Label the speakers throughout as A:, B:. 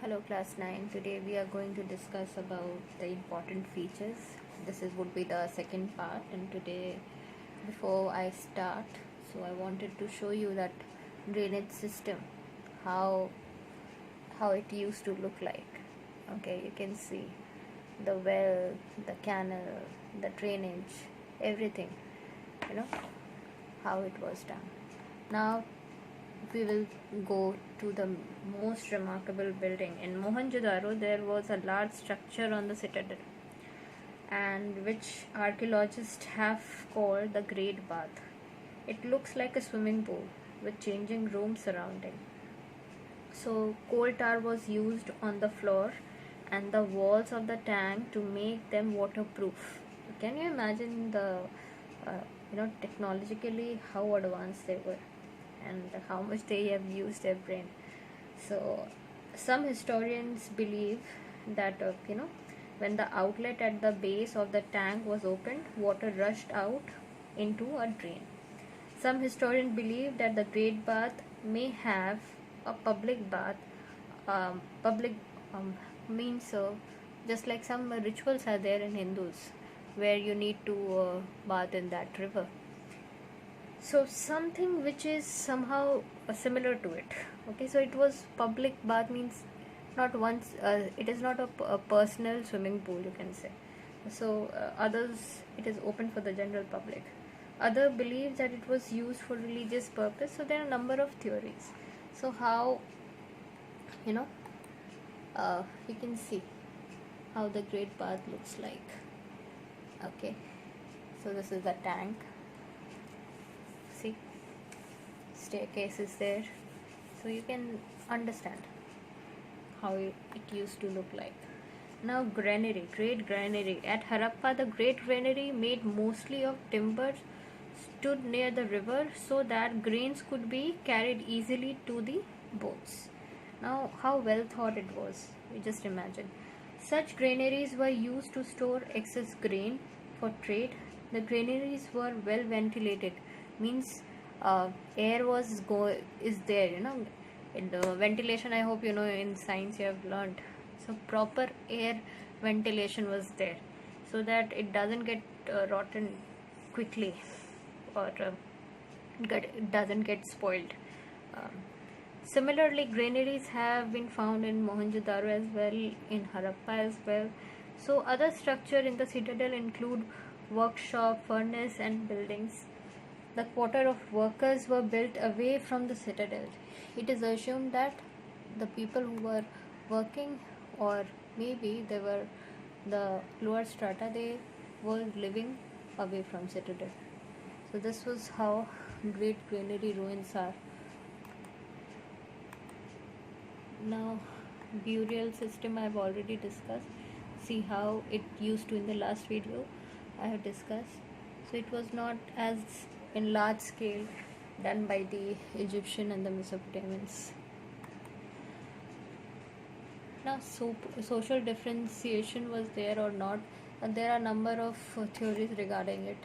A: Hello class 9. Today we are going to discuss about the important features. This would be the second part, and today before I start, so I wanted to show you that drainage system, how it used to look like. Okay, you can see the well, the canal, the drainage, everything, you know, how it was done. Now we will go to the most remarkable building. In Mohenjo-daro, there was a large structure on the citadel, and which archaeologists have called the Great Bath. It looks like a swimming pool with changing rooms surrounding. So, coal tar was used on the floor and the walls of the tank to make them waterproof. Can you imagine the technologically how advanced they were and how much they have used their brain? So, some historians believe that when the outlet at the base of the tank was opened, water rushed out into a drain. Some historians believe that the Great Bath may have a public bath. Public means just like some rituals are there in Hindus where you need to bath in that river. So something which is somehow similar to it. Okay, so it was public bath means not once. It is not a personal swimming pool, you can say. So others, it is open for the general public. Other believe that it was used for religious purpose. So there are a number of theories. So how you can see how the Great Bath looks like. Okay, so this is the tank. See, staircase is there, so you can understand how it used to look like. Now, granary, great granary at Harappa. The great granary, made mostly of timber, stood near the river so that grains could be carried easily to the boats. Now, how well thought it was, you just imagine. Such granaries were used to store excess grain for trade. The granaries were well ventilated, means air is there, in the ventilation. I hope in science you have learned. So proper air ventilation was there, so that it doesn't get rotten quickly, or it doesn't get spoiled. Similarly, granaries have been found in Mohenjo-daro as well, in Harappa as well. So other structure in the citadel include workshop, furnace and buildings. The quarter of workers were built away from the citadel. It is assumed that the people who were working, or maybe they were the lower strata, they were living away from citadel. So this was how great granary ruins are. Now, burial system I have already discussed. See how it used to in the last video I have discussed. So it was not as in large scale done by the Egyptian and the Mesopotamians. Now, social differentiation was there or not, and there are a number of theories regarding it.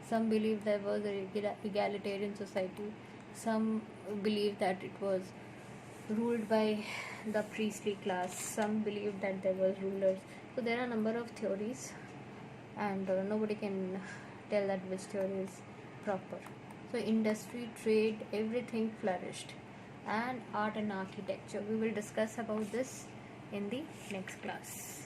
A: Some believe there was a egalitarian society. Some believe that it was ruled by the priestly class. Some believe that there was rulers. So there are a number of theories, and nobody can tell that which theory is proper. So industry, trade, everything flourished, and art and architecture. We will discuss about this in the next class.